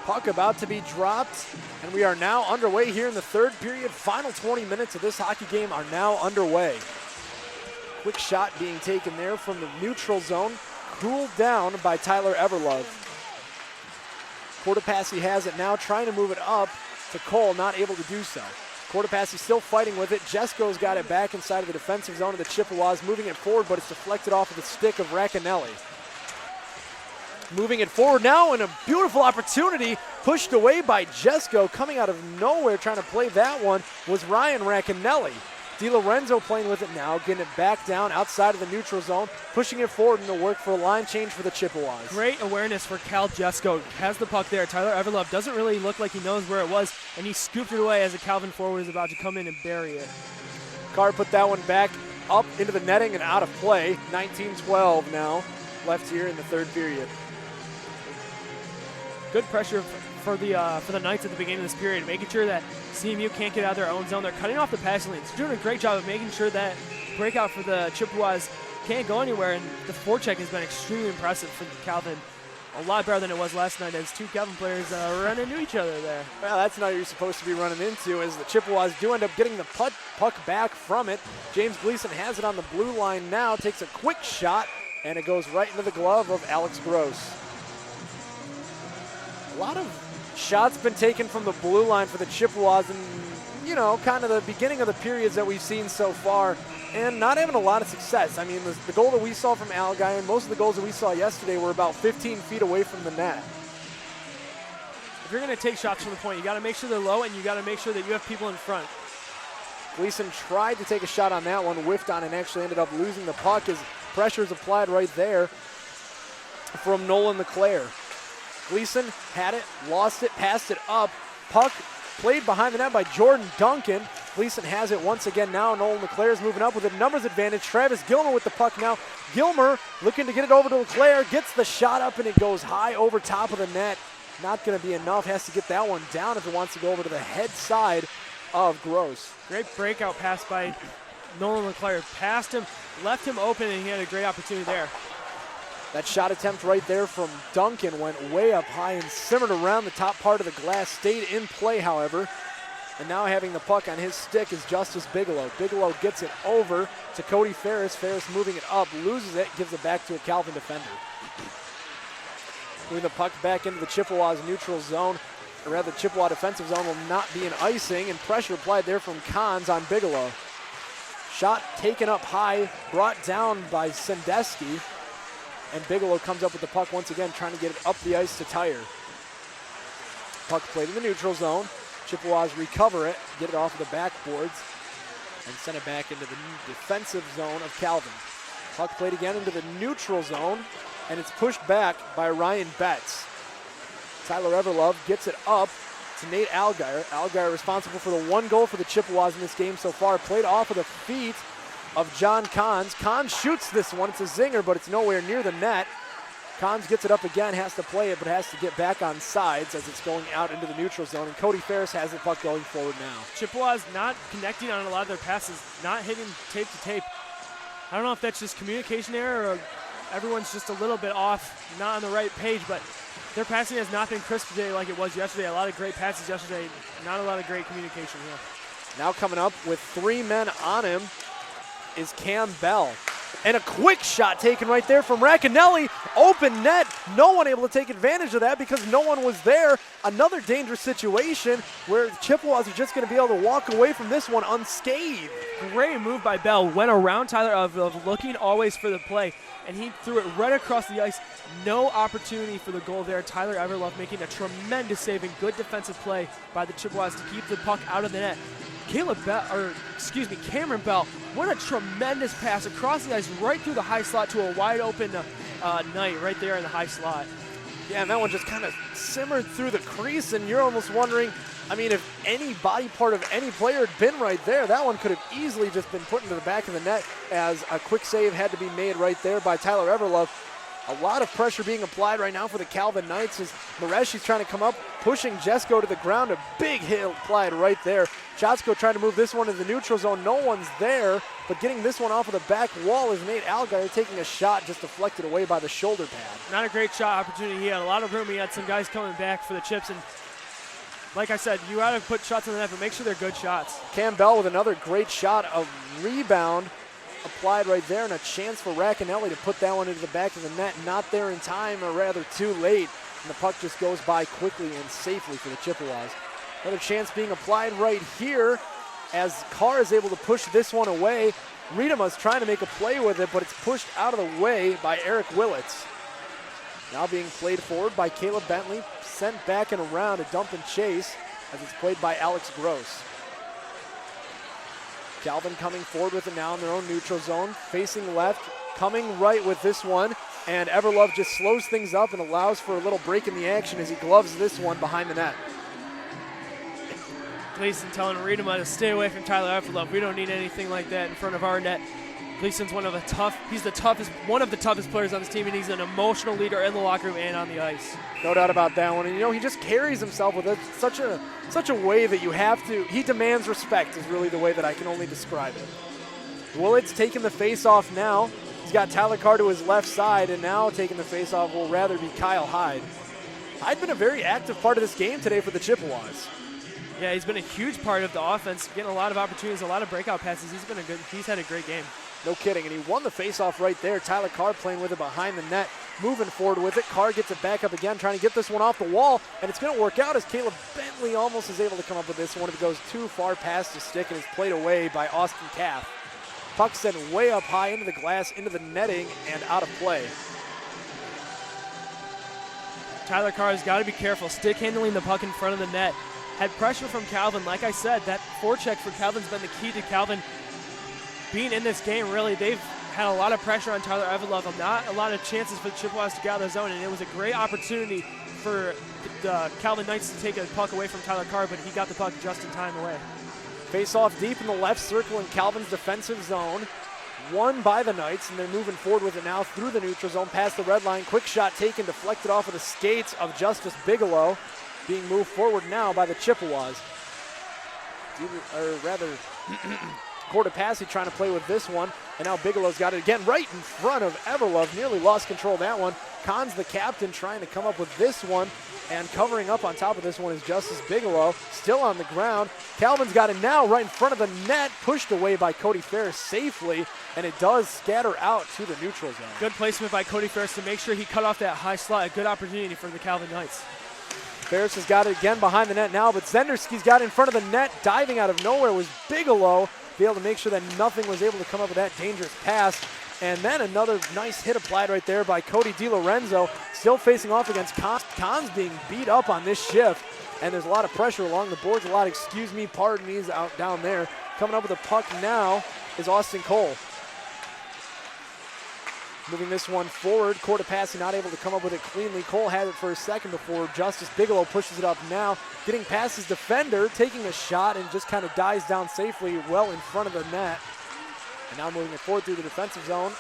Puck about to be dropped, and we are now underway here in the third period. Final 20 minutes of this hockey game are now underway. Quick shot being taken there from the neutral zone, cooled down by Tyler Everlove. Cortopassi has it now, trying to move it up to Cole, not able to do so. Cortopassi still fighting with it. Jesko's got it back inside of the defensive zone of the Chippewas, moving it forward, but it's deflected off of the stick of Racanelli. Moving it forward now, and a beautiful opportunity pushed away by Jesko. Coming out of nowhere trying to play that one was Ryan Racanelli. DiLorenzo playing with it now, getting it back down outside of the neutral zone, pushing it forward into work for a line change for the Chippewas. Great awareness for Cal Jesko. Has the puck there. Tyler Everlove doesn't really look like he knows where it was, and he scooped it away as a Calvin forward is about to come in and bury it. Carr put that one back up into the netting and out of play. 19-12 now left here in the third period. Good pressure for the Knights at the beginning of this period, making sure that CMU can't get out of their own zone. They're cutting off the passing lanes. They're doing a great job of making sure that breakout for the Chippewas can't go anywhere, and the forecheck has been extremely impressive for Calvin. A lot better than it was last night as two Calvin players ran into each other there. Well, that's not what you're supposed to be running into, as the Chippewas do end up getting the puck back from it. James Gleason has it on the blue line now, takes a quick shot, and it goes right into the glove of Alex Gross. A lot of shots been taken from the blue line for the Chippewas, and kind of the beginning of the periods that we've seen so far, and not having a lot of success. I mean, the goal that we saw from Algai and most of the goals that we saw yesterday were about 15 feet away from the net. If you're going to take shots from the point, you got to make sure they're low, and you got to make sure that you have people in front. Gleason tried to take a shot on that one, whiffed on, and actually ended up losing the puck as pressure is applied right there from Nolan LeClaire. Gleason had it, lost it, passed it up. Puck played behind the net by Jordan Duncan. Gleason has it once again now. Nolan LeClaire is moving up with a numbers advantage. Travis Gilmer with the puck now. Gilmer looking to get it over to LeClaire, gets the shot up, and it goes high over top of the net. Not going to be enough. Has to get that one down if it wants to go over to the head side of Gross. Great breakout pass by Nolan LeClaire. Passed him, left him open, and he had a great opportunity there. That shot attempt right there from Duncan went way up high and simmered around the top part of the glass. Stayed in play, however. And now having the puck on his stick is Justice Bigelow. Bigelow gets it over to Cody Ferris. Ferris moving it up, loses it, gives it back to a Calvin defender. Moving the puck back into the Chippewas neutral zone, or rather the Chippewa defensive zone will not be an icing, and pressure applied there from Cons on Bigelow. Shot taken up high, brought down by Sendesky. And Bigelow comes up with the puck once again, trying to get it up the ice to Tire. Puck played in the neutral zone. Chippewas recover it, get it off of the backboards, and send it back into the defensive zone of Calvin. Puck played again into the neutral zone, and it's pushed back by Ryan Betts. Tyler Everlove gets it up to Nate Allgaier. Allgaier responsible for the one goal for the Chippewas in this game so far. Played off of the feet of John Cons. Cons shoots this one. It's a zinger, but it's nowhere near the net. Cons gets it up again, has to play it, but has to get back on sides as it's going out into the neutral zone. And Cody Ferris has the puck going forward now. Chippewas not connecting on a lot of their passes, not hitting tape to tape. I don't know if that's just communication error or everyone's just a little bit off, not on the right page, but their passing has not been crisp today like it was yesterday. A lot of great passes yesterday, not a lot of great communication here. Now coming up with three men on him is Cam Bell. And a quick shot taken right there from Racanelli. Open net. No one able to take advantage of that because no one was there. Another dangerous situation where the Chippewas are just going to be able to walk away from this one unscathed. Great move by Bell. Went around Tyler of looking always for the play, and he threw it right across the ice. No opportunity for the goal there. Tyler Everlove making a tremendous save and good defensive play by the Chippewas to keep the puck out of the net. Cameron Bell, what a tremendous pass across the ice right through the high slot to a wide open Knight right there in the high slot. Yeah, and that one just kind of simmered through the crease, and you're almost wondering, I mean, if any body part of any player had been right there, that one could have easily just been put into the back of the net as a quick save had to be made right there by Tyler Everlove. A lot of pressure being applied right now for the Calvin Knights as Mareshi's trying to come up, pushing Jesko to the ground. A big hit applied right there. Jotsko trying to move this one to the neutral zone. No one's there, but getting this one off of the back wall is Nate Algar taking a shot just deflected away by the shoulder pad. Not a great shot opportunity. He had a lot of room. He had some guys coming back for the chips. And like I said, you got to put shots in the net, but make sure they're good shots. Campbell with another great shot. A rebound applied right there, and a chance for Racanelli to put that one into the back of the net. Not there in time, or rather too late. And the puck just goes by quickly and safely for the Chippewas. Another chance being applied right here as Carr is able to push this one away. Riedema's trying to make a play with it, but it's pushed out of the way by Eric Willits. Now being played forward by Caleb Bentley, sent back and around a dump and chase as it's played by Alex Gross. Calvin coming forward with it now in their own neutral zone, facing left, coming right with this one, and Everlove just slows things up and allows for a little break in the action as he gloves this one behind the net. Gleason telling Riedema to stay away from Tyler Everlove. We don't need anything like that in front of our net. Gleason's one of the toughest players on this team, and he's an emotional leader in the locker room and on the ice. No doubt about that one. And you know, he just carries himself with such a way that you have to, he demands respect is really the way that I can only describe it. Willits taking the face-off now. He's got Tyler Carr to his left side, and now taking the face-off will rather be Kyle Hyde. Hyde's been a very active part of this game today for the Chippewas. Yeah, he's been a huge part of the offense, getting a lot of opportunities, a lot of breakout passes. He's had a great game. No kidding, and he won the faceoff right there. Tyler Carr playing with it behind the net, moving forward with it. Carr gets it back up again, trying to get this one off the wall, and it's going to work out as Caleb Bentley almost is able to come up with this one. It goes too far past the stick and is played away by Austin Caff. Puck sent way up high into the glass, into the netting, and out of play. Tyler Carr has got to be careful, stick handling the puck in front of the net. Had pressure from Calvin. Like I said, that forecheck for Calvin's been the key to Calvin being in this game. Really, they've had a lot of pressure on Tyler Everlove, not a lot of chances for the Chippewas to get out of the zone, and it was a great opportunity for the Calvin Knights to take a puck away from Tyler Carr, but he got the puck just in time away. Face off deep in the left circle in Calvin's defensive zone. Won by the Knights, and they're moving forward with it now through the neutral zone, past the red line. Quick shot taken, deflected off of the skates of Justice Bigelow. Being moved forward now by the Chippewas. Or rather, Cortopassi trying to play with this one, and now Bigelow's got it again right in front of Everlove. Nearly lost control of that one. Kahn's the captain trying to come up with this one, and covering up on top of this one is Justice Bigelow, still on the ground. Calvin's got it now right in front of the net, pushed away by Cody Ferris safely, and it does scatter out to the neutral zone. Good placement by Cody Ferris to make sure he cut off that high slot. A good opportunity for the Calvin Knights. Ferris has got it again behind the net now, but Zenderski's got it in front of the net. Diving out of nowhere was Bigelow, be able to make sure that nothing was able to come up with that dangerous pass. And then another nice hit applied right there by Cody DiLorenzo, still facing off against Kahn. Kahn's being beat up on this shift, and there's a lot of pressure along the boards, a lot of excuse me, pardon me's out down there. Coming up with a puck now is Austin Cole. Moving this one forward, Cortopassi not able to come up with it cleanly. Cole had it for a second before Justice Bigelow pushes it up now. Getting past his defender, taking a shot, and just kind of dies down safely well in front of the net. And now moving it forward through the defensive zone,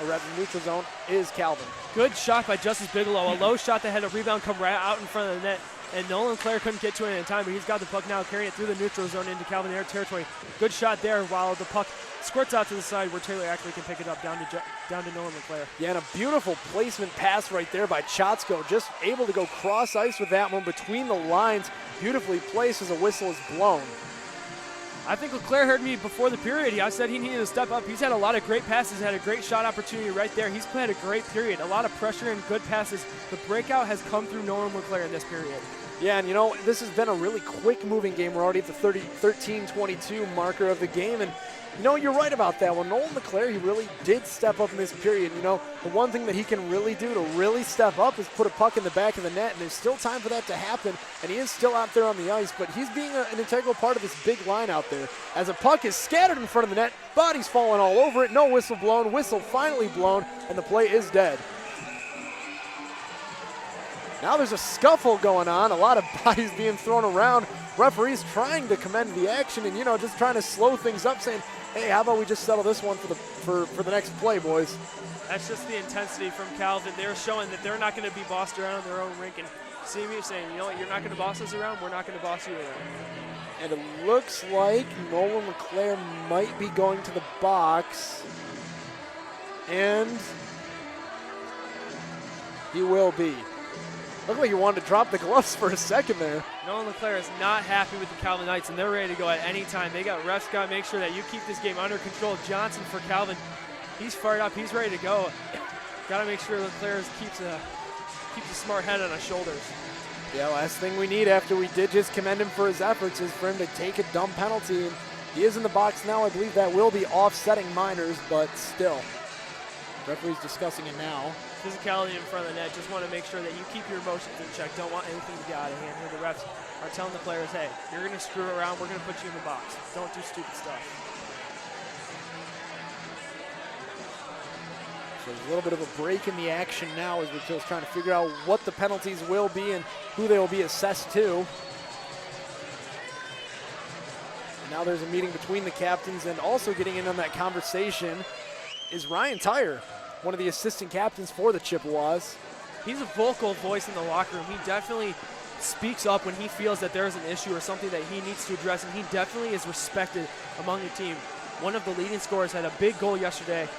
or rather the neutral zone, is Calvin. Good shot by Justice Bigelow. A low shot that had a rebound come right out in front of the net. And Nolan Clare couldn't get to it in time, but he's got the puck now, carrying it through the neutral zone into Calvin Air territory. Good shot there while the puck squirts out to the side where Taylor actually can pick it up down to Nolan LeClaire. Yeah, and a beautiful placement pass right there by Chotsko. Just able to go cross ice with that one between the lines. Beautifully placed as a whistle is blown. I think LeClaire heard me before the period. I said he needed to step up. He's had a lot of great passes, had a great shot opportunity right there. He's played a great period. A lot of pressure and good passes. The breakout has come through Nolan LeClaire in this period. Yeah, and you know, this has been a really quick moving game. We're already at the 13-22 marker of the game, and you know, you're right about that one. Nolan LeClaire, he really did step up in this period. You know, the one thing that he can really do to really step up is put a puck in the back of the net, and there's still time for that to happen, and he is still out there on the ice, but he's being an integral part of this big line out there. As a puck is scattered in front of the net, bodies falling all over it, no whistle blown, whistle finally blown, and the play is dead. Now there's a scuffle going on, a lot of bodies being thrown around. Referees trying to commend the action and, you know, just trying to slow things up, saying, hey, how about we just settle this one for the next play, boys? That's just the intensity from Calvin. They're showing that they're not going to be bossed around in their own rink. And CMU saying, you know what, you're not going to boss us around, we're not going to boss you around. And it looks like Nolan LeClaire might be going to the box. And he will be. Looked like he wanted to drop the gloves for a second there. Nolan LeClaire is not happy with the Calvin Knights, and they're ready to go at any time. They got refs got to make sure that you keep this game under control. Johnson for Calvin. He's fired up. He's ready to go. Got to make sure LeClaire keeps a smart head on his shoulders. Yeah, last thing we need after we did just commend him for his efforts is for him to take a dumb penalty. And he is in the box now. I believe that will be offsetting Miners, but still. Referee's discussing it now. Physicality in front of the net. Just want to make sure that you keep your emotions in check. Don't want anything to get out of hand here. The refs are telling the players, hey, you're going to screw around. We're going to put you in the box. Don't do stupid stuff. So there's a little bit of a break in the action now as we're just trying to figure out what the penalties will be and who they will be assessed to. And now there's a meeting between the captains, and also getting in on that conversation is Ryan Tyre, one of the assistant captains for the Chippewas. He's a vocal voice in the locker room. He definitely speaks up when he feels that there's an issue or something that he needs to address, and he definitely is respected among the team. One of the leading scorers had a big goal yesterday.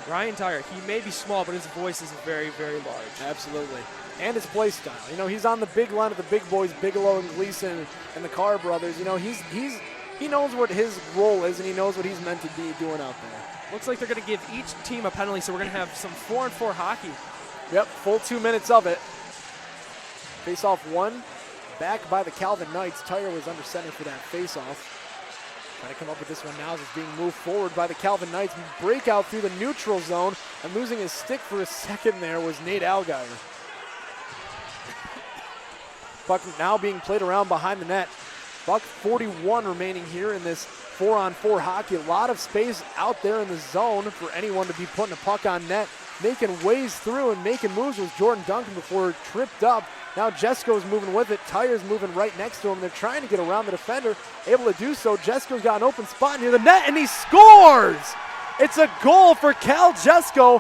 Ryan Tyre, he may be small, but his voice is very, very large. Absolutely. And his play style. You know, he's on the big line of the big boys, Bigelow and Gleason and the Carr brothers. You know, he knows what his role is, and he knows what he's meant to be doing out there. Looks like they're going to give each team a penalty, so we're going to have some 4-on-4 hockey. Yep, full 2 minutes of it. Face-off one, back by the Calvin Knights. Tyre was under center for that face-off. Trying to come up with this one now as it's being moved forward by the Calvin Knights. Breakout through the neutral zone, and losing his stick for a second there was Nate Allgaier. Puck now being played around behind the net. Buck 41 remaining here in this 4-on-4 hockey. A lot of space out there in the zone for anyone to be putting a puck on net. Making ways through and making moves was Jordan Duncan before tripped up. Now Jesko's moving with it. Tyre's moving right next to him. They're trying to get around the defender. Able to do so. Jesko's got an open spot near the net, and he scores! It's a goal for Cal Jesko.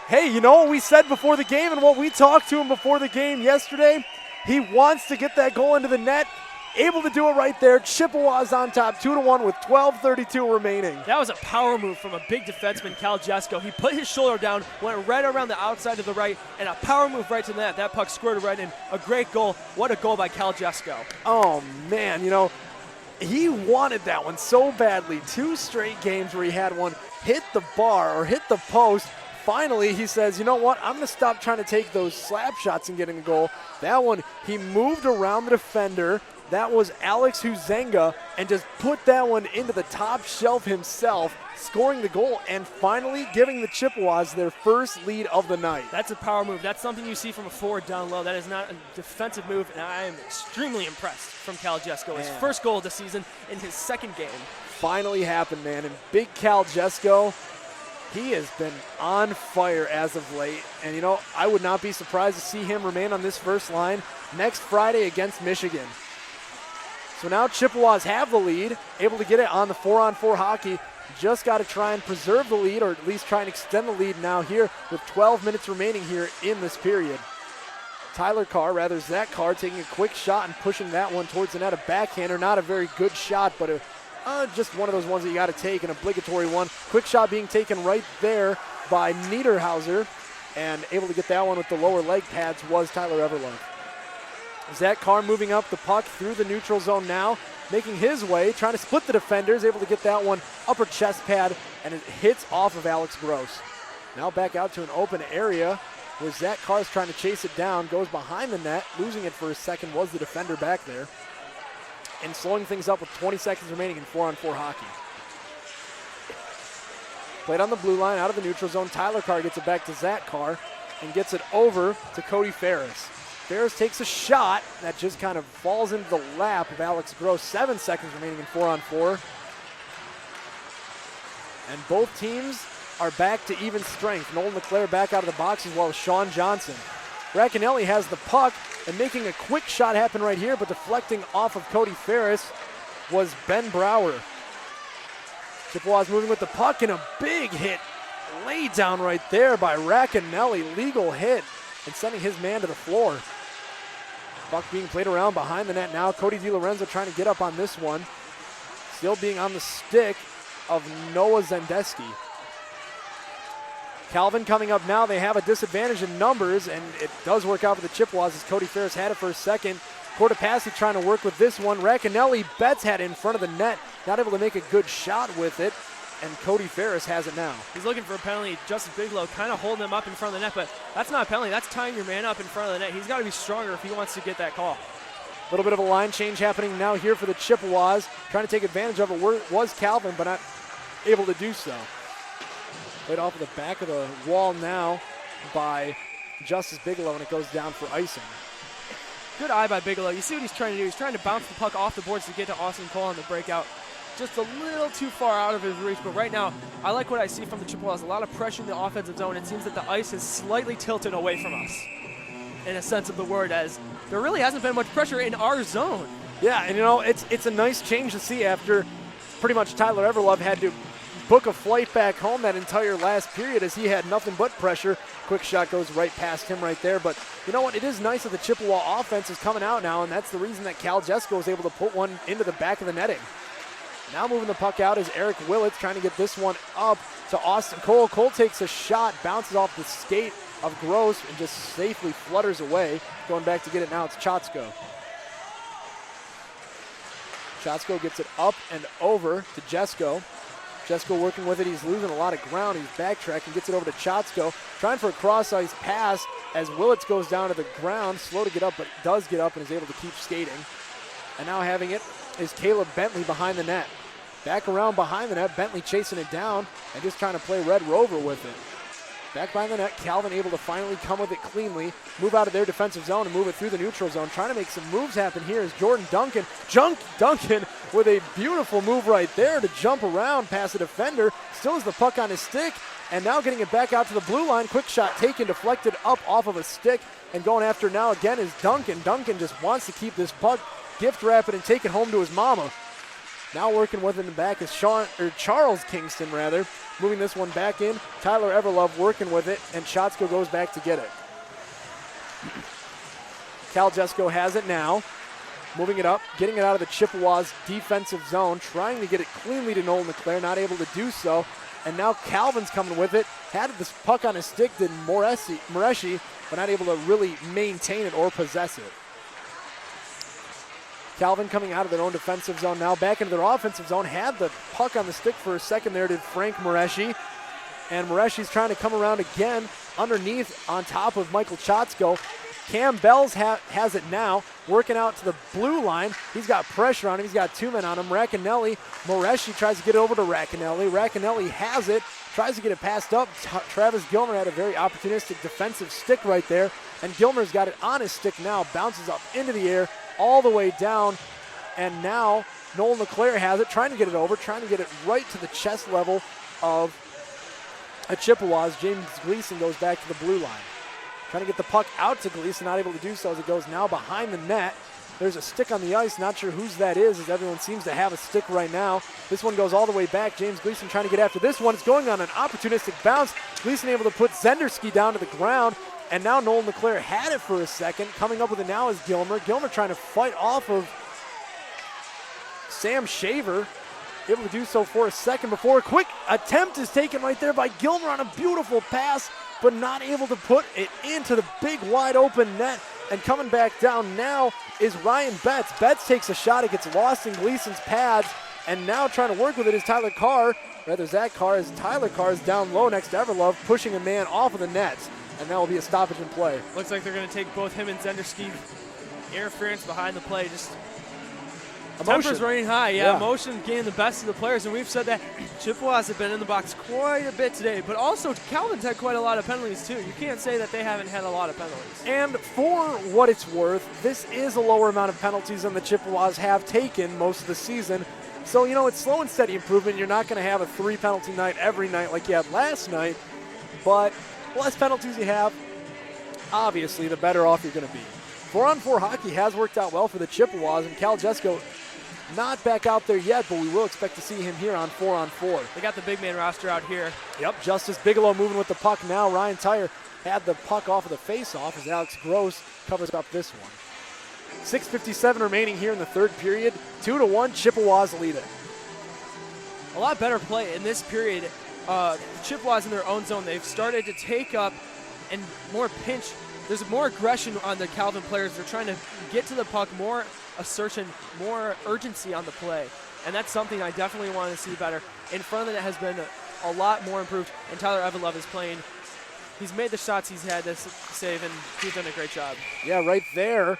Hey, you know what we said before the game and what we talked to him before the game yesterday? He wants to get that goal into the net. Able to do it right there. Chippewas on top, 2-1 with 12:32 remaining. That was a power move from a big defenseman, Cal Jesko. He put his shoulder down, went right around the outside of the right, and a power move right to the net. That puck squirted right in. A great goal. What a goal by Cal Jesko. Oh, man, you know, he wanted that one so badly. 2 straight games where he had one hit the bar or hit the post. Finally, he says, you know what, I'm going to stop trying to take those slap shots and getting a goal. That one, he moved around the defender. That was Alex Huzenga, and just put that one into the top shelf himself, scoring the goal and finally giving the Chippewas their first lead of the night. That's a power move. That's something you see from a forward down low. That is not a defensive move, and I am extremely impressed from Cal Jesko. His first goal of the season in his second game. Finally happened, man, and big Cal Jesko, he has been on fire as of late. And, you know, I would not be surprised to see him remain on this first line next Friday against Michigan. So now Chippewas have the lead, able to get it on the 4-on-4 hockey. Just got to try and preserve the lead, or at least try and extend the lead now here with 12 minutes remaining here in this period. Zach Carr taking a quick shot and pushing that one towards the net. A backhander, not a very good shot, but just one of those ones that you got to take, an obligatory one. Quick shot being taken right there by Niederhauser, and able to get that one with the lower leg pads was Tyler Everlove. Zach Carr moving up the puck through the neutral zone now, making his way, trying to split the defenders, able to get that one upper chest pad, and it hits off of Alex Gross. Now back out to an open area where Zach Carr's trying to chase it down, goes behind the net, losing it for a second, was the defender back there, and slowing things up with 20 seconds remaining in 4-on-4 hockey. Played on the blue line, out of the neutral zone. Tyler Carr gets it back to Zach Carr and gets it over to Cody Ferris. Ferris takes a shot that just kind of falls into the lap of Alex Gross. 7 seconds remaining in 4-on-4. And both teams are back to even strength. Nolan LeClaire back out of the box as well as Shawn Johnson. Racanelli has the puck and making a quick shot happen right here, but deflecting off of Cody Ferris was Ben Brower. Chippewas moving with the puck and a big hit lay down right there by Racanelli. Legal hit and sending his man to the floor. Puck being played around behind the net now. Cody DiLorenzo trying to get up on this one. Still being on the stick of Noah Zendeski. Calvin coming up now. They have a disadvantage in numbers, and it does work out for the Chippewas as Cody Ferris had it for a second. Cortopassi trying to work with this one. Racanelli Betts had it in front of the net. Not able to make a good shot with it, and Cody Ferris has it now. He's looking for a penalty. Justice Bigelow kind of holding him up in front of the net, but that's not a penalty. That's tying your man up in front of the net. He's got to be stronger if he wants to get that call. A little bit of a line change happening now here for the Chippewas. Trying to take advantage of it was Calvin, but not able to do so. Played off of the back of the wall now by Justice Bigelow, and it goes down for icing. Good eye by Bigelow. You see what he's trying to do. He's trying to bounce the puck off the boards to get to Austin Cole on the breakout. Just a little too far out of his reach, but right now, I like what I see from the Chippewas. A lot of pressure in the offensive zone. It seems that the ice is slightly tilted away from us, in a sense of the word, as there really hasn't been much pressure in our zone. Yeah, and you know, it's a nice change to see after pretty much Tyler Everlove had to book a flight back home that entire last period as he had nothing but pressure. Quick shot goes right past him right there. But you know what? It is nice that the Chippewa offense is coming out now, and that's the reason that Cal Jesko is able to put one into the back of the netting. Now moving the puck out is Eric Willits trying to get this one up to Austin Cole. Cole takes a shot, bounces off the skate of Gross, and just safely flutters away. Going back to get it now, it's Chatsko. Chatsko gets it up and over to Jesko. Jesko working with it. He's losing a lot of ground. He's backtracking, gets it over to Chatsko. Trying for a cross-ice pass as Willits goes down to the ground. Slow to get up, but does get up and is able to keep skating. And now having it is Caleb Bentley behind the net. Back around behind the net, Bentley chasing it down and just trying to play Red Rover with it. Back behind the net, Calvin able to finally come with it cleanly, move out of their defensive zone and move it through the neutral zone. Trying to make some moves happen here is Jordan Duncan. Duncan with a beautiful move right there to jump around past the defender. Still has the puck on his stick, and now getting it back out to the blue line. Quick shot taken, deflected up off of a stick, and going after now again is Duncan. Duncan just wants to keep this puck, gift wrap it, and take it home to his mama. Now working with it in the back is Charles Kingston, moving this one back in. Tyler Everlove working with it, and Chatsko goes back to get it. Cal Jesko has it now, moving it up, getting it out of the Chippewas' defensive zone, trying to get it cleanly to Nolan LeClaire, not able to do so. And now Calvin's coming with it. Had this puck on his stick, did Moreshi, but not able to really maintain it or possess it. Calvin coming out of their own defensive zone now, back into their offensive zone. Had the puck on the stick for a second there, did Frank Moreshi. And Moreshi's trying to come around again underneath on top of Michael Chatsko. Cam Bells has it now, working out to the blue line. He's got pressure on him. He's got two men on him. Racanelli, Moreshi tries to get it over to Racanelli. Racanelli has it, tries to get it passed up. Travis Gilmer had a very opportunistic defensive stick right there. And Gilmer's got it on his stick now, bounces up into the air, all the way down, and now Nolan LeClaire has it, trying to get it over, trying to get it right to the chest level of a Chippewas. James Gleason goes back to the blue line. Trying to get the puck out to Gleason, not able to do so as it goes now behind the net. There's a stick on the ice, not sure whose that is, as everyone seems to have a stick right now. This one goes all the way back. James Gleason trying to get after this one. It's going on an opportunistic bounce. Gleason able to put Zendersky down to the ground. And now Nolan LeClaire had it for a second. Coming up with it now is Gilmer. Gilmer trying to fight off of Sam Shaver. Able to do so for a second before a quick attempt is taken right there by Gilmer on a beautiful pass, but not able to put it into the big wide open net. And coming back down now is Ryan Betts. Betts takes a shot. It gets lost in Gleason's pads. And now trying to work with it is Tyler Carr. Rather, Zach Carr is Tyler Carr is down low next to Everlove, pushing a man off of the nets. And that will be a stoppage in play. Looks like they're going to take both him and Zendersky. Interference behind the play. Just tempers running high. Yeah, emotion getting the best of the players. And we've said that Chippewas have been in the box quite a bit today. But also, Calvin's had quite a lot of penalties, too. You can't say that they haven't had a lot of penalties. And for what it's worth, this is a lower amount of penalties than the Chippewas have taken most of the season. So, you know, it's slow and steady improvement. You're not going to have a 3-penalty night every night like you had last night. But the less penalties you have, obviously, the better off you're going to be. 4-on-4 hockey has worked out well for the Chippewas, and Cal Jesko not back out there yet, but we will expect to see him here on 4-on-4. They got the big man roster out here. Yep, Justice Bigelow moving with the puck now. Ryan Tyre had the puck off of the face-off as Alex Gross covers up this one. 6:57 remaining here in the third period. 2-1, Chippewas lead it. A lot better play in this period. Chippewas in their own zone. They've started to take up and more pinch. There's more aggression on the Calvin players. They're trying to get to the puck, more assertion, more urgency on the play. And that's something I definitely want to see better. In front of the net has been a lot more improved, and Tyler Evelove is playing. He's made the shots he's had to save, and he's done a great job. Yeah, right there.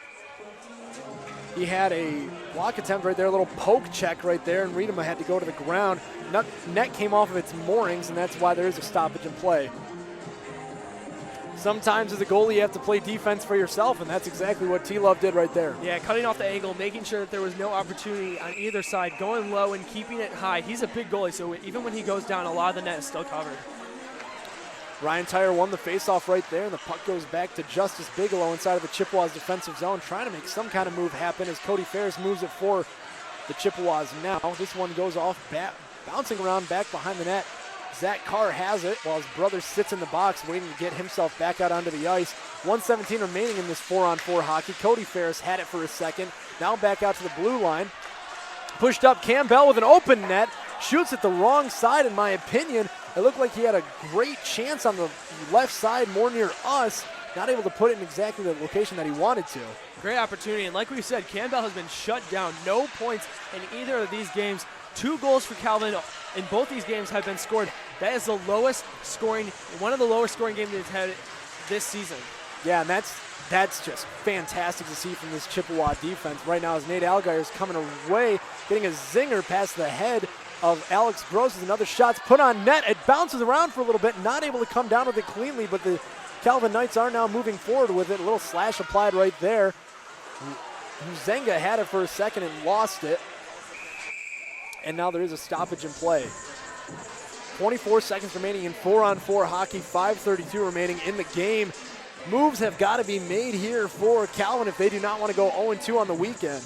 He had a block attempt right there, a little poke check right there, and Riedema had to go to the ground. Net came off of its moorings, and that's why there is a stoppage in play. Sometimes as a goalie, you have to play defense for yourself, and that's exactly what T-Love did right there. Yeah, cutting off the angle, making sure that there was no opportunity on either side, going low and keeping it high. He's a big goalie, so even when he goes down, a lot of the net is still covered. Ryan Tyre won the faceoff right there, and the puck goes back to Justice Bigelow inside of the Chippewas defensive zone, trying to make some kind of move happen as Cody Ferris moves it for the Chippewas now. This one goes off, bouncing around back behind the net. Zach Carr has it while his brother sits in the box waiting to get himself back out onto the ice. 1:17 remaining in this 4-on-4 hockey. Cody Ferris had it for a second. Now back out to the blue line. Pushed up Campbell with an open net. Shoots at the wrong side in my opinion. It looked like he had a great chance on the left side more near us. Not able to put it in exactly the location that he wanted to. Great opportunity, and like we said, Campbell has been shut down. No points in either of these games. 2 goals for Calvin in both these games have been scored. That is the lowest scoring, one of the lowest scoring games they've had this season. Yeah, and that's just fantastic to see from this Chippewa defense right now as Nate Allgaier is coming away, getting a zinger past the head of Alex Gross. As another shot's put on net. It bounces around for a little bit, not able to come down with it cleanly, but the Calvin Knights are now moving forward with it. A little slash applied right there. Muzenga had it for a second and lost it. And now there is a stoppage in play. 24 seconds remaining in 4-on-4 hockey, 5:32 remaining in the game. Moves have got to be made here for Calvin if they do not want to go 0-2 on the weekend.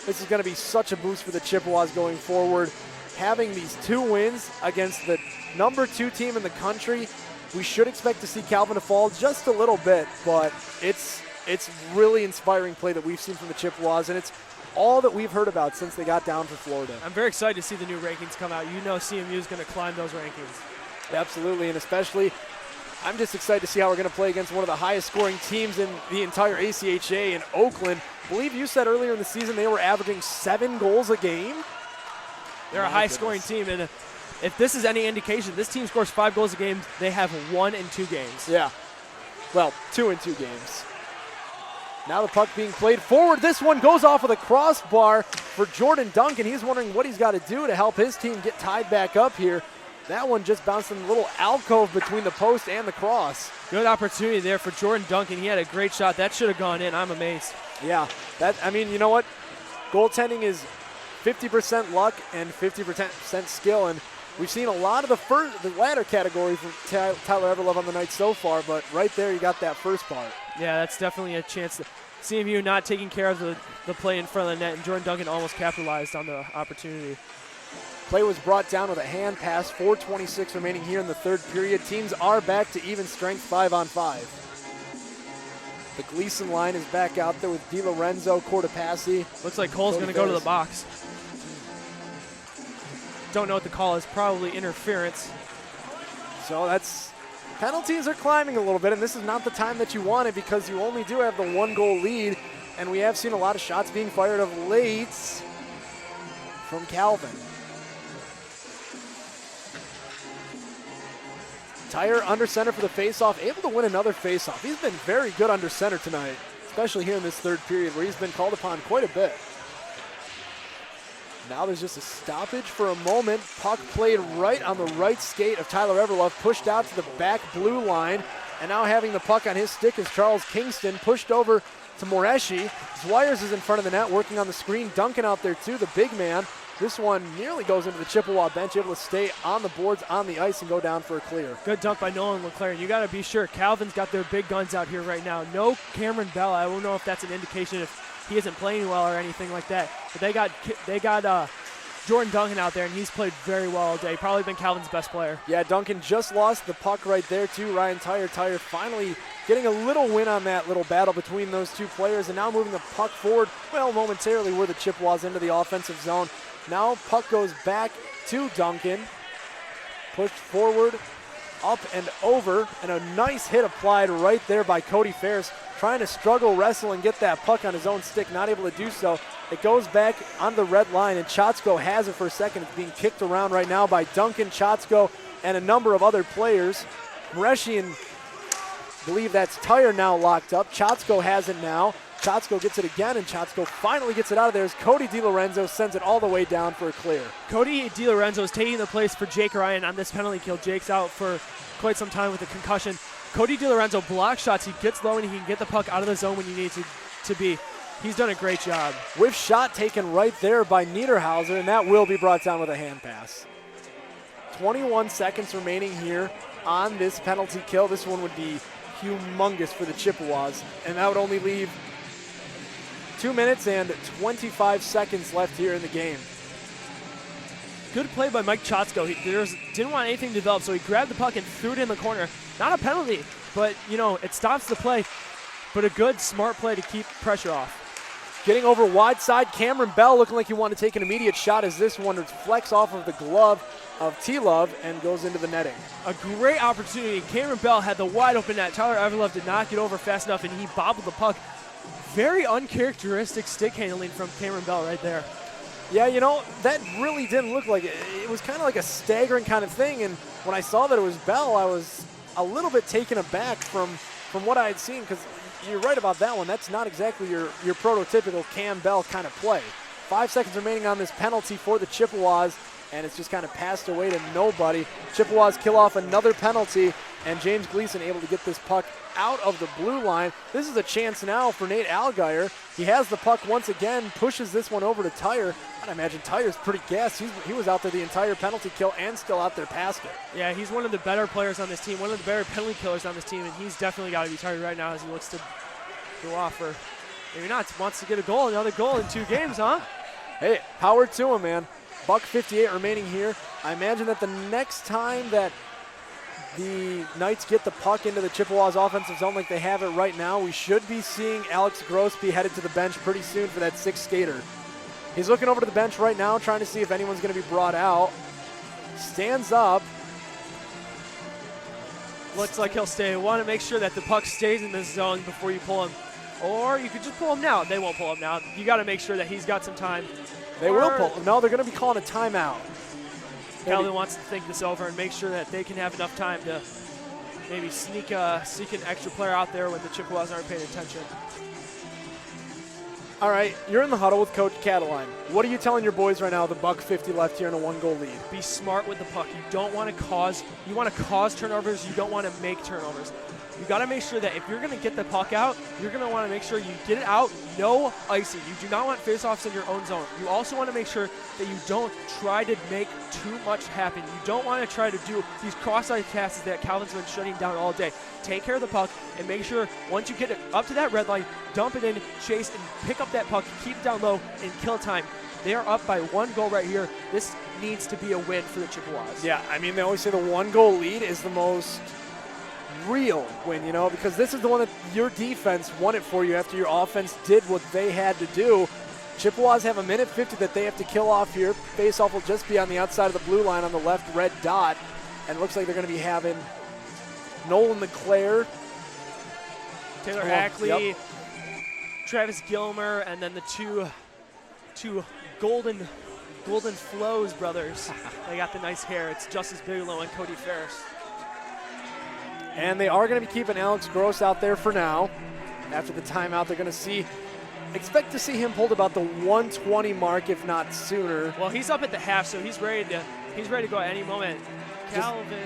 This is going to be such a boost for the Chippewas going forward. Having these 2 wins against the number 2 team in the country, we should expect to see Calvin to fall just a little bit, but it's really inspiring play that we've seen from the Chippewas, and it's all that we've heard about since they got down for Florida. I'm very excited to see the new rankings come out. You know CMU is going to climb those rankings. Absolutely, and especially I'm just excited to see how we're going to play against one of the highest scoring teams in the entire ACHA in Oakland. I believe you said earlier in the season they were averaging 7 goals a game. They're a high-scoring team, and if this is any indication, this team scores 5 goals a game. They have 1 in 2 games. Yeah, well, 2 in 2 games. Now the puck being played forward. This one goes off of the crossbar for Jordan Duncan. He's wondering what he's got to do to help his team get tied back up here. That one just bounced in a little alcove between the post and the cross. Good opportunity there for Jordan Duncan. He had a great shot. That should have gone in. I'm amazed. Yeah, I mean, you know what? Goaltending is 50% luck and 50% skill, and we've seen a lot of the latter category from Tyler Evelove on the night so far, but right there you got that first part. Yeah, that's definitely a chance. To CMU not taking care of the play in front of the net, and Jordan Duncan almost capitalized on the opportunity. Play was brought down with a hand pass. 4:26 remaining here in the third period. Teams are back to even strength 5-on-5. The Gleason line is back out there with DiLorenzo, Cortopassi. Looks like Cole's going to go to the box. Don't know what the call is. Probably interference. So that's penalties are climbing a little bit, and this is not the time that you want it because you only do have the 1-goal lead, and we have seen a lot of shots being fired of late from Calvin. Tyre under center for the faceoff, able to win another faceoff. He's been very good under center tonight, especially here in this third period where he's been called upon quite a bit. Now there's just a stoppage for a moment. Puck played right on the right skate of Tyler Evelove, pushed out to the back blue line, and now having the puck on his stick is Charles Kingston, pushed over to Moreshi. Dwyers is in front of the net, working on the screen. Duncan out there too, the big man. This one nearly goes into the Chippewa bench, able to stay on the boards, on the ice, and go down for a clear. Good dunk by Nolan LeClaire. You got to be sure Calvin's got their big guns out here right now. No Cameron Bell. I don't know if that's an indication if he isn't playing well or anything like that. But they got Jordan Duncan out there, and he's played very well all day. Probably been Calvin's best player. Yeah, Duncan just lost the puck right there too. Ryan Tyre finally getting a little win on that little battle between those two players, and now moving the puck forward, well, momentarily were the Chippewas into the offensive zone. Now puck goes back to Duncan, pushed forward, up and over, and a nice hit applied right there by Cody Ferris, trying to struggle, wrestle, and get that puck on his own stick, not able to do so. It goes back on the red line, and Chotsko has it for a second. It's being kicked around right now by Duncan, Chotsko, and a number of other players. Mareshian, believe that's Tyre now locked up. Chotsko has it now. Chotsko gets it again, and Chotsko finally gets it out of there as Cody DiLorenzo sends it all the way down for a clear. Cody DiLorenzo is taking the place for Jake Ryan on this penalty kill. Jake's out for quite some time with a concussion. Cody DiLorenzo blocks shots. He gets low, and he can get the puck out of the zone when you need to be. He's done a great job. With shot taken right there by Niederhauser, and that will be brought down with a hand pass. 21 seconds remaining here on this penalty kill. This one would be humongous for the Chippewas, and that would only leave 2 minutes and 25 seconds left here in the game. Good play by Mike Chotsko. He didn't want anything to develop, so he grabbed the puck and threw it in the corner. Not a penalty, but, it stops the play. But a good, smart play to keep pressure off. Getting over wide side, Cameron Bell looking like he wanted to take an immediate shot as this one reflects off of the glove of T-Love and goes into the netting. A great opportunity. Cameron Bell had the wide open net. Tyler Everlove did not get over fast enough, and he bobbled the puck. Very uncharacteristic stick handling from Cameron Bell right there. Yeah, that really didn't look like it. It was kind of like a staggering kind of thing, and when I saw that it was Bell, I was a little bit taken aback from what I had seen, because you're right about that one. That's not exactly your prototypical Cam Bell kind of play. 5 seconds remaining on this penalty for the Chippewas, and it's just kind of passed away to nobody. Chippewas kill off another penalty, and James Gleason able to get this puck out of the blue line. This is a chance now for Nate Allgaier. He has the puck once again, pushes this one over to Tyre. I imagine Tyre's pretty gassed. He was out there the entire penalty kill and still out there past it. Yeah, he's one of the better players on this team, one of the better penalty killers on this team, and he's definitely got to be tired right now as he looks to go off for, maybe not, wants to get another goal in 2 games, huh? Hey, power to him, man. $1:58 remaining here. I imagine that the next time that the Knights get the puck into the Chippewas offensive zone like they have it right now, we should be seeing Alex Gross be headed to the bench pretty soon for that 6th skater. He's looking over to the bench right now, trying to see if anyone's going to be brought out. Stands up. Looks like he'll stay. Want to make sure that the puck stays in this zone before you pull him. Or you could just pull him now. They won't pull him now. You got to make sure that he's got some time. They will pull him. No, they're going to be calling a timeout. Calvin wants to think this over and make sure that they can have enough time to maybe sneak an extra player out there when the Chippewas aren't paying attention. All right, you're in the huddle with Coach Cataline. What are you telling your boys right now with $1:50 left here in a 1-goal lead? Be smart with the puck. You want to cause turnovers. You don't want to make turnovers. You got to make sure that if you're going to get the puck out, you're going to want to make sure you get it out, no icing. You do not want face-offs in your own zone. You also want to make sure that you don't try to make too much happen. You don't want to try to do these cross-eye passes that Calvin's been shutting down all day. Take care of the puck and make sure once you get it up to that red line, dump it in, chase, and pick up that puck, keep it down low, and kill time. They are up by 1 goal right here. This needs to be a win for the Chippewas. Yeah, I mean, they always say the 1-goal lead is the most real win, because this is the one that your defense won it for you after your offense did what they had to do. Chippewas have 1:50 that they have to kill off here. Face-off will just be on the outside of the blue line on the left red dot, and it looks like they're going to be having Nolan LeClaire, Taylor Ackley, Travis Gilmer, and then the two Golden Flows brothers. They got the nice hair. It's Justice Bigelow and Cody Ferris. And they are going to be keeping Alex Gross out there for now. After the timeout, they're going to expect to see him pulled about the 120 mark, if not sooner. Well, he's up at the half, so he's ready to go at any moment. Calvin,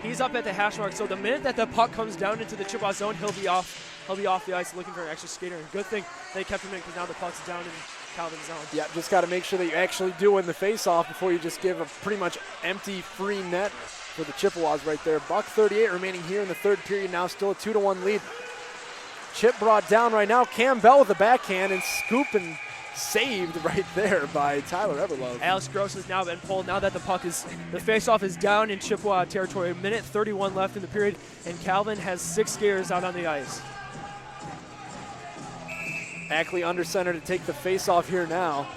he's up at the hash mark, so the minute that the puck comes down into the Chippewa zone, he'll be off the ice looking for an extra skater. And good thing they kept him in because now the puck's down in Calvin's zone. Yeah, just got to make sure that you actually do win the face-off before you just give a pretty much empty free net for the Chippewas right there. $1:38 remaining here in the 3rd period. Now still a 2-1 lead. Chip brought down right now. Campbell with the backhand and scoop and saved right there by Tyler Everlove. Alex Gross has now been pulled now that the faceoff is down in Chippewa territory. 1:31 left in the period, and Calvin has 6 skaters out on the ice. Ackley under center to take the faceoff here now.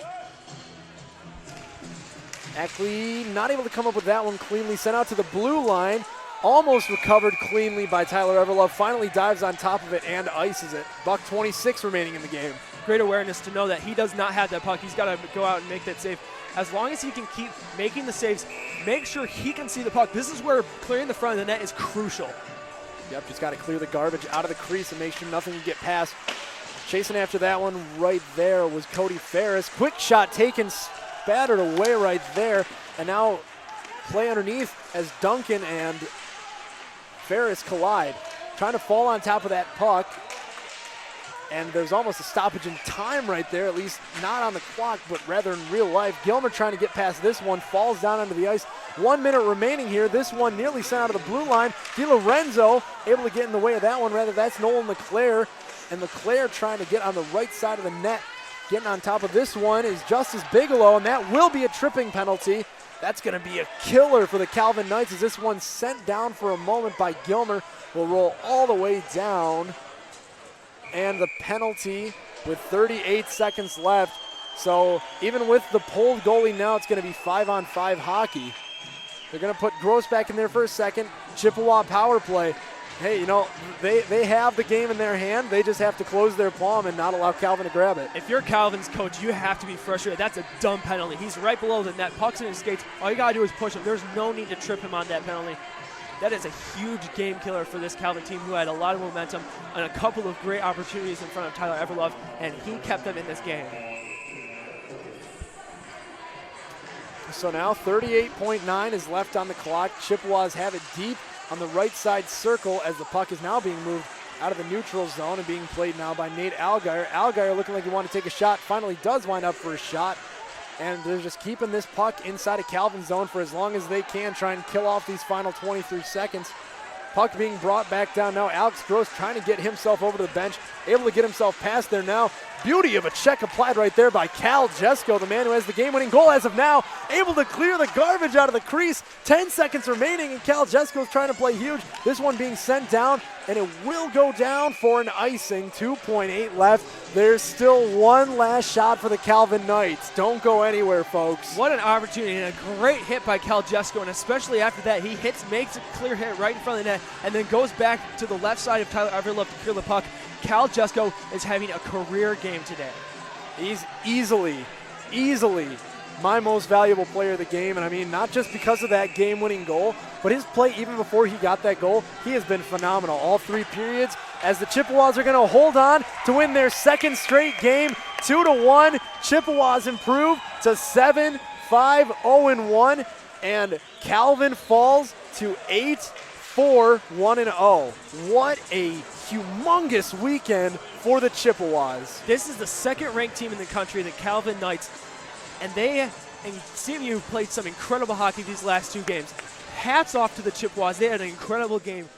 Ackley not able to come up with that one cleanly. Sent out to the blue line. Almost recovered cleanly by Tyler Everlove. Finally dives on top of it and ices it. $1:26 remaining in the game. Great awareness to know that he does not have that puck. He's got to go out and make that save. As long as he can keep making the saves, make sure he can see the puck. This is where clearing the front of the net is crucial. Yep, just got to clear the garbage out of the crease and make sure nothing can get past. Chasing after that one right there was Cody Ferris. Quick shot taken, spattered away right there. And now play underneath as Duncan and Ferris collide. Trying to fall on top of that puck. And there's almost a stoppage in time right there, at least not on the clock, but rather in real life. Gilmer trying to get past this one, falls down onto the ice. 1 minute remaining here. This one nearly sent out of the blue line. DiLorenzo able to get in the way of that one. Rather, that's Nolan LeClaire. And LeClaire trying to get on the right side of the net. Getting on top of this one is Justice Bigelow, and that will be a tripping penalty. That's going to be a killer for the Calvin Knights as this one sent down for a moment by Gilmer will roll all the way down. And the penalty with 38 seconds left. So even with the pulled goalie now, it's going to be 5-on-5 hockey. They're going to put Gross back in there for a second. Chippewa power play. Hey, you know, they have the game in their hand. They just have to close their palm and not allow Calvin to grab it. If you're Calvin's coach, you have to be frustrated. That's a dumb penalty. He's right below the net. Puck's in his skates. All you got to do is push him. There's no need to trip him on that penalty. That is a huge game killer for this Calvin team who had a lot of momentum and a couple of great opportunities in front of Tyler Everlove, and he kept them in this game. So now 38.9 is left on the clock. Chippewas have it deep on the right side circle as the puck is now being moved out of the neutral zone and being played now by Nate Allgaier. Allgaier looking like he wanted to take a shot, finally does wind up for a shot. And they're just keeping this puck inside of Calvin's zone for as long as they can, try and kill off these final 23 seconds. Puck being brought back down now. Alex Gross trying to get himself over to the bench, able to get himself past there now. Beauty of a check applied right there by Cal Jesko, the man who has the game-winning goal as of now, able to clear the garbage out of the crease. 10 seconds remaining, and Cal Jesko is trying to play huge. This one being sent down, and it will go down for an icing. 2.8 left. There's still one last shot for the Calvin Knights. Don't go anywhere, folks. What an opportunity, and a great hit by Cal Jesko, and especially after that, he makes a clear hit right in front of the net, and then goes back to the left side of Tyler Everlove to clear the puck. Cal Jesko is having a career game today. He's easily my most valuable player of the game, and I mean, not just because of that game-winning goal, but his play even before he got that goal, he has been phenomenal all 3 periods as the Chippewas are going to hold on to win their second straight game, 2-1. Chippewas improve to 7-5, 0-1, and Calvin falls to 8-4, 1-0. What a humongous weekend for the Chippewas. This is the second-ranked team in the country, the Calvin Knights, and CMU played some incredible hockey these last 2 games. Hats off to the Chippewas. They had an incredible game